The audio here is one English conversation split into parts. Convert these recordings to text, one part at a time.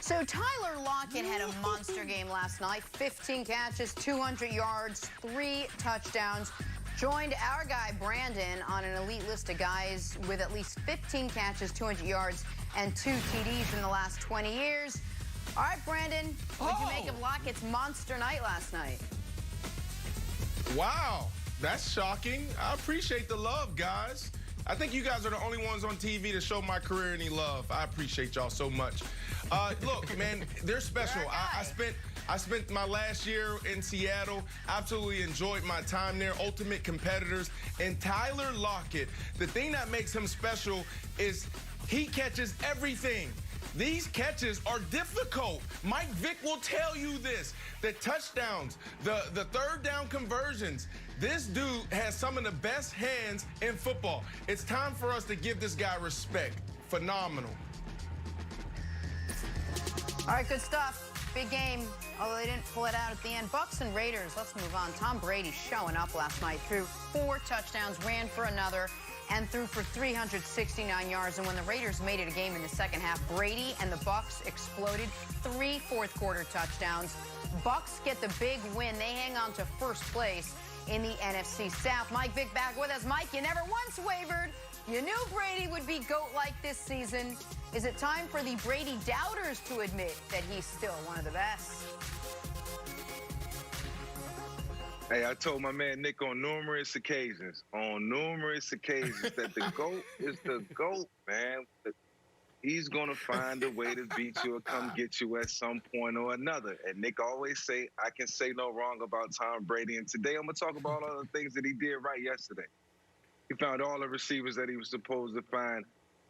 So Tyler Lockett had a monster game last night. 15 catches, 200 yards, 3 touchdowns. Joined our guy Brandon on an elite list of guys with at least 15 catches, 200 yards, and 2 TDs in the last 20 years. All right, Brandon, what did you make of Lockett's monster night last night? Wow, that's shocking. I appreciate the love, guys. I think you guys are the only ones on TV to show my career any love. I appreciate y'all so much. Look, man, they're special. I spent my last year in Seattle. Absolutely enjoyed my time there. Ultimate competitors. And Tyler Lockett, the thing that makes him special is he catches everything. These catches are difficult. Mike Vick will tell you this. The touchdowns, the third down conversions. This dude has some of the best hands in football. It's time for us to give this guy respect. Phenomenal. All right, good stuff. Big game, although they didn't pull it out at the end. Bucks and Raiders, let's move on. Tom Brady showing up last night. Threw 4 touchdowns, ran for another, and threw for 369 yards. And when the Raiders made it a game in the second half, Brady and the Bucks exploded. 3 fourth-quarter touchdowns. Bucks get the big win. They hang on to first place in the NFC South. Mike Vick back with us. Mike, you never once wavered. You knew Brady would be GOAT like this season. Is it time for the Brady doubters to admit that he's still one of the best? Hey, I told my man Nick on numerous occasions, that the GOAT is the GOAT, man. He's going to find a way to beat you or come get you at some point or another. And Nick always say, I can say no wrong about Tom Brady. And today I'm going to talk about all the things that he did right yesterday. He found all the receivers that he was supposed to find.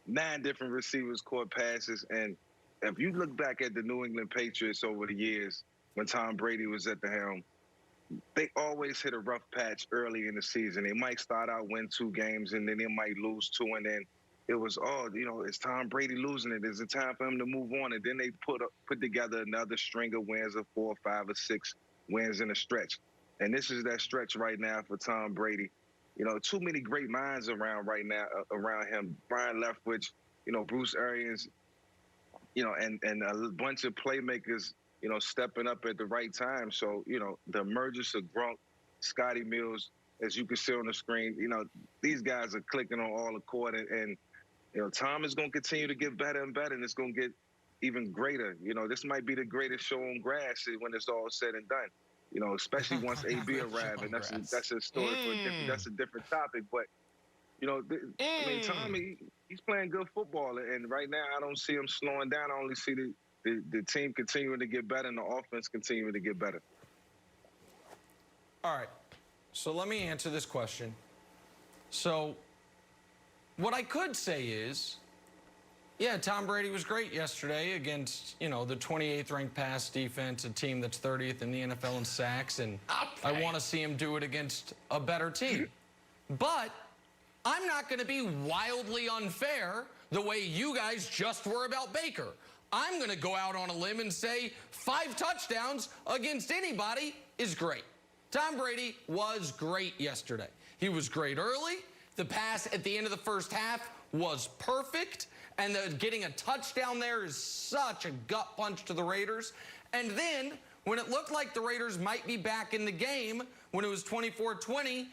9 different receivers caught passes. And if you look back at the New England Patriots over the years when Tom Brady was at the helm, they always hit a rough patch early in the season. They might start out, win 2 games, and then they might lose 2, and then it was, is Tom Brady losing it? Is it time for him to move on? And then they put together another string of wins of 4, 5, or 6 wins in a stretch. And this is that stretch right now for Tom Brady. Too many great minds around right now around him. Brian Leftwich, Bruce Arians, and a bunch of playmakers, stepping up at the right time. So, the emergence of Gronk, Scotty Mills, as you can see on the screen, these guys are clicking on all accord, and Tom is going to continue to get better and better, and it's going to get even greater. This might be the greatest show on grass when it's all said and done. Especially once AB arrives, and that's a story for that's a different topic. But Tom, he's playing good football, and right now I don't see him slowing down. I only see the team continuing to get better and the offense continuing to get better. All right, so let me answer this question. So what I could say is, yeah, Tom Brady was great yesterday against, the 28th ranked pass defense, a team that's 30th in the NFL in sacks, and I want to see him do it against a better team. But I'm not going to be wildly unfair the way you guys just were about Baker. I'm going to go out on a limb and say 5 touchdowns against anybody is great. Tom Brady was great yesterday. He was great early. The pass at the end of the first half was perfect. And getting a touchdown there is such a gut punch to the Raiders. And then, when it looked like the Raiders might be back in the game, when it was 24-20,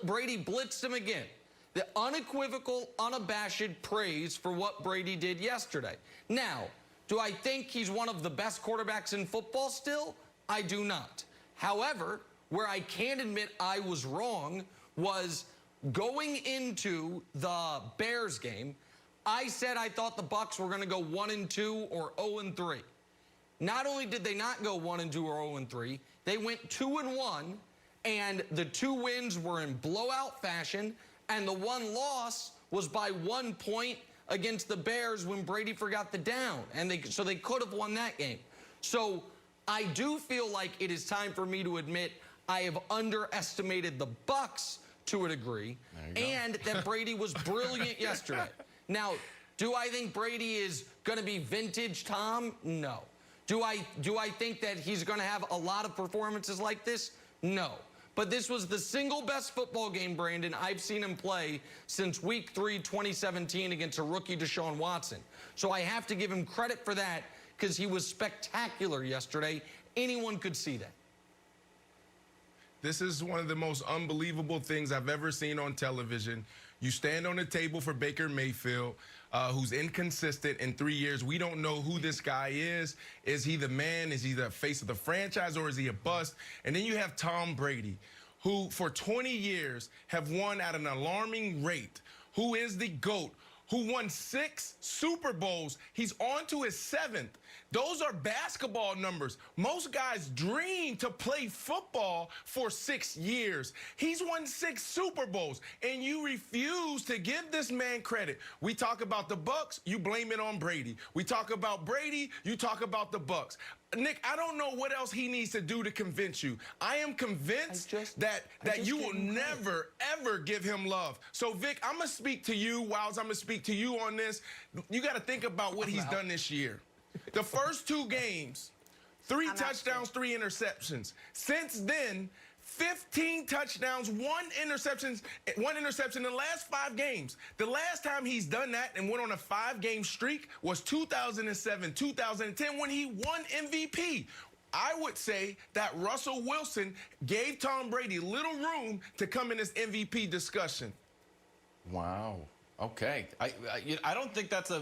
Brady blitzed him again. The unequivocal, unabashed praise for what Brady did yesterday. Now, do I think he's one of the best quarterbacks in football still? I do not. However, where I can admit I was wrong was going into the Bears game, I said I thought the Bucs were going to go 1-2 or 0-3. Not only did they not go 1-2 or 0-3, they went 2-1, and the 2 wins were in blowout fashion, and the 1 loss was by 1 point against the Bears when Brady forgot the down, and so they could have won that game. So I do feel like it is time for me to admit I have underestimated the Bucs to a degree, and that Brady was brilliant yesterday. Now, do I think Brady is going to be vintage Tom? No. Do I think that he's going to have a lot of performances like this? No. But this was the single best football game, Brandon, I've seen him play since Week 3, 2017 against a rookie Deshaun Watson. So I have to give him credit for that, because he was spectacular yesterday. Anyone could see that. This is one of the most unbelievable things I've ever seen on television. You stand on the table for Baker Mayfield, who's inconsistent in 3 years. We don't know who this guy is. Is he the man? Is he the face of the franchise, or is he a bust? And then you have Tom Brady, who for 20 years have won at an alarming rate, who is the GOAT, who won 6 Super Bowls. He's on to his 7th. Those are basketball numbers. Most guys dream to play football for 6 years. He's won 6 Super Bowls, and you refuse to give this man credit. We talk about the Bucks, you blame it on Brady. We talk about Brady, you talk about the Bucks. Nick, I don't know what else he needs to do to convince you. I am convinced that you will never, ever give him love. So, Vic, I'm going to speak to you. Wiles, I'm going to speak to you on this. You got to think about what he's done this year. The first 2 games, 3 touchdowns, 3 interceptions. Since then, 15 touchdowns, 1 interception in the last 5 games. The last time he's done that and went on a 5-game streak was 2007, 2010 when he won MVP. I would say that Russell Wilson gave Tom Brady little room to come in this MVP discussion. Wow. Okay, I don't think that's a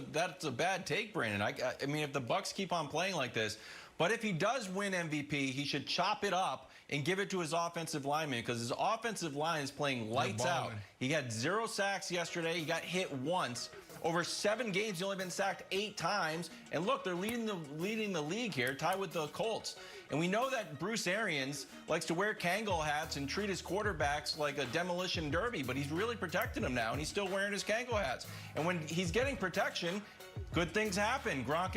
bad take, Brandon. I mean, if the Bucks keep on playing like this, but if he does win MVP, he should chop it up and give it to his offensive lineman, because his offensive line is playing lights out. He had 0 sacks yesterday. He got hit once. Over 7 games, he's only been sacked 8 times. And look, they're leading the league here, tied with the Colts. And we know that Bruce Arians likes to wear Kangol hats and treat his quarterbacks like a demolition derby, but he's really protecting them now, and he's still wearing his Kangol hats. And when he's getting protection, good things happen. Gronk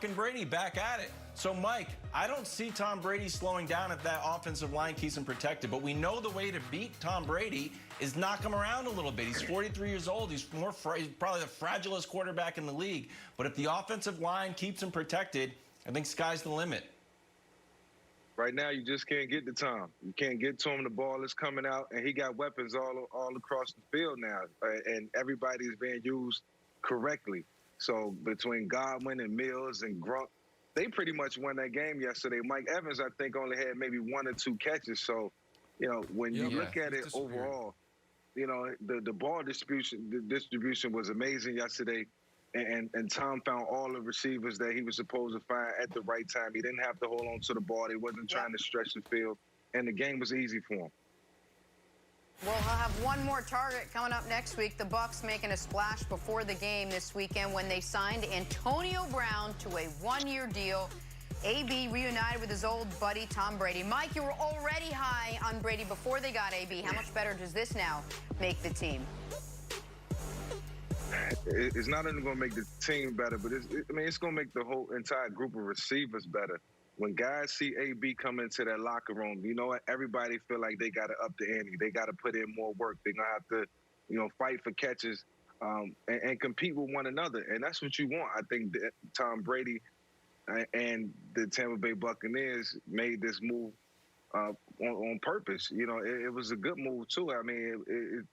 and Brady back at it. So, Mike, I don't see Tom Brady slowing down if that offensive line keeps him protected. But we know the way to beat Tom Brady is knock him around a little bit. He's 43 years old. He's probably the fragilest quarterback in the league. But if the offensive line keeps him protected, I think sky's the limit. Right now, you just can't get to Tom. You can't get to him. The ball is coming out, and he got weapons all across the field now, and everybody's being used correctly. So between Godwin and Mills and Gronk, they pretty much won that game yesterday. Mike Evans, I think, only had maybe 1 or 2 catches. So, you know, when you look at it overall, you know, the ball distribution was amazing yesterday. And Tom found all the receivers that he was supposed to find at the right time. He didn't have to hold on to the ball. He wasn't trying to stretch the field. And the game was easy for him. Well, he'll have one more target coming up next week. The Bucks making a splash before the game this weekend when they signed Antonio Brown to a 1-year deal. AB reunited with his old buddy Tom Brady. Mike, you were already high on Brady before they got AB. How much better does this now make the team? It's not only going to make the team better, but it's going to make the whole entire group of receivers better. When guys see AB come into that locker room, you know what? Everybody feel like they got to up the ante. They got to put in more work. They're going to have to, you know, fight for catches and compete with one another. And that's what you want. I think that Tom Brady and the Tampa Bay Buccaneers made this move on purpose. You know, it was a good move, too. I mean, it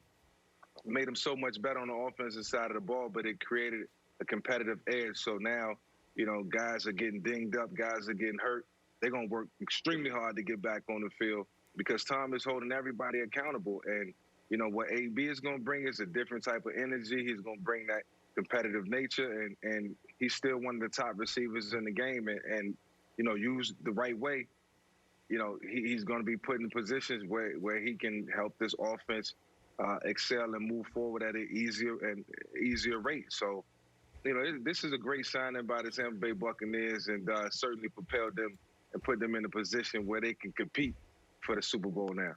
made them so much better on the offensive side of the ball, but it created a competitive edge. So now, you know, guys are getting dinged up, guys are getting hurt. They're going to work extremely hard to get back on the field because Tom is holding everybody accountable. And, you know, what AB is going to bring is a different type of energy. He's going to bring that competitive nature, and he's still one of the top receivers in the game. And you know, used the right way, you know, he's going to be put in positions where he can help this offense excel and move forward at an easier rate. So, you know, this is a great signing by the Tampa Bay Buccaneers, and certainly propelled them and put them in a position where they can compete for the Super Bowl now.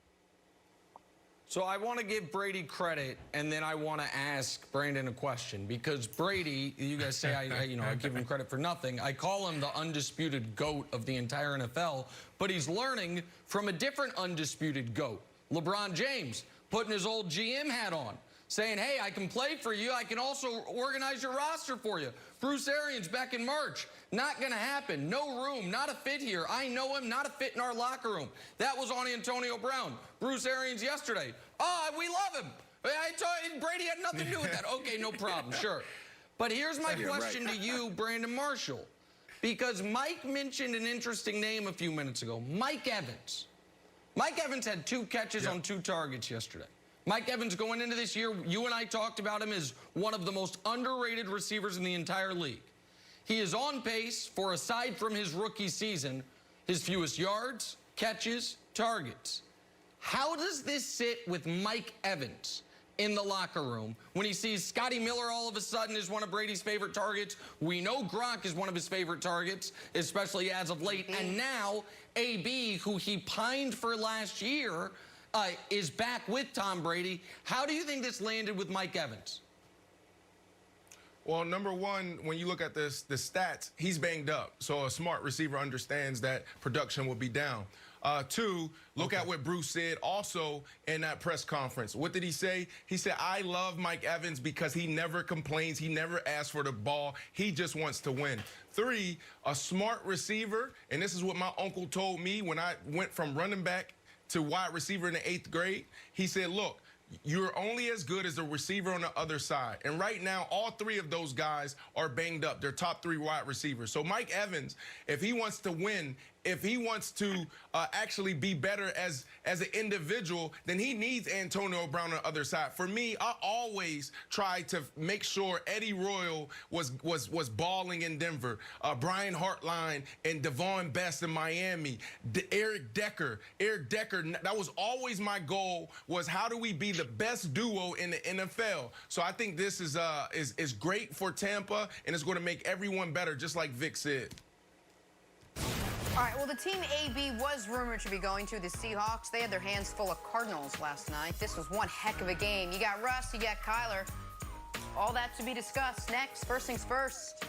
So I want to give Brady credit, and then I want to ask Brandon a question, because Brady, you guys say I give him credit for nothing. I call him the undisputed GOAT of the entire NFL, but he's learning from a different undisputed GOAT, LeBron James, putting his old GM hat on, saying, hey, I can play for you. I can also organize your roster for you. Bruce Arians back in March. Not going to happen. No room. Not a fit here. I know him. Not a fit in our locker room. That was on Antonio Brown. Bruce Arians yesterday. Oh, we love him. I told Brady had nothing to do with that. Okay, no problem. Sure. But here's my question to you, Brandon Marshall. because Mike mentioned an interesting name a few minutes ago, Mike Evans. Mike Evans had 2 catches on 2 targets yesterday. Mike Evans going into this year, you and I talked about him as one of the most underrated receivers in the entire league. He is on pace for, aside from his rookie season, his fewest yards, catches, targets. How does this sit with Mike Evans in the locker room when he sees Scotty Miller all of a sudden is one of Brady's favorite targets? We know Gronk is one of his favorite targets, especially as of late. And now AB, who he pined for last year, is back with Tom Brady. How do you think this landed with Mike Evans? Well, number one, when you look at the stats, he's banged up. So a smart receiver understands that production will be down. 2, look at what Bruce said also in that press conference. What did he say? He said, I love Mike Evans because he never complains. He never asks for the ball. He just wants to win. 3, a smart receiver, and this is what my uncle told me when I went from running back to wide receiver in the 8th grade. He said, look, you're only as good as the receiver on the other side. And right now, all 3 of those guys are banged up. They're top 3 wide receivers. So Mike Evans, if he wants to win, if he wants to actually be better as an individual, then he needs Antonio Brown on the other side. For me, I always try to make sure Eddie Royal was balling in Denver, Brian Hartline and Devon Best in Miami, Eric Decker. That was always my goal, was how do we be the best duo in the NFL? So I think this is great for Tampa, and it's going to make everyone better, just like Vic said. All right, well, the team AB was rumored to be going to, the Seahawks. They had their hands full of Cardinals last night. This was one heck of a game. You got Russ, you got Kyler. All that to be discussed next. First things first.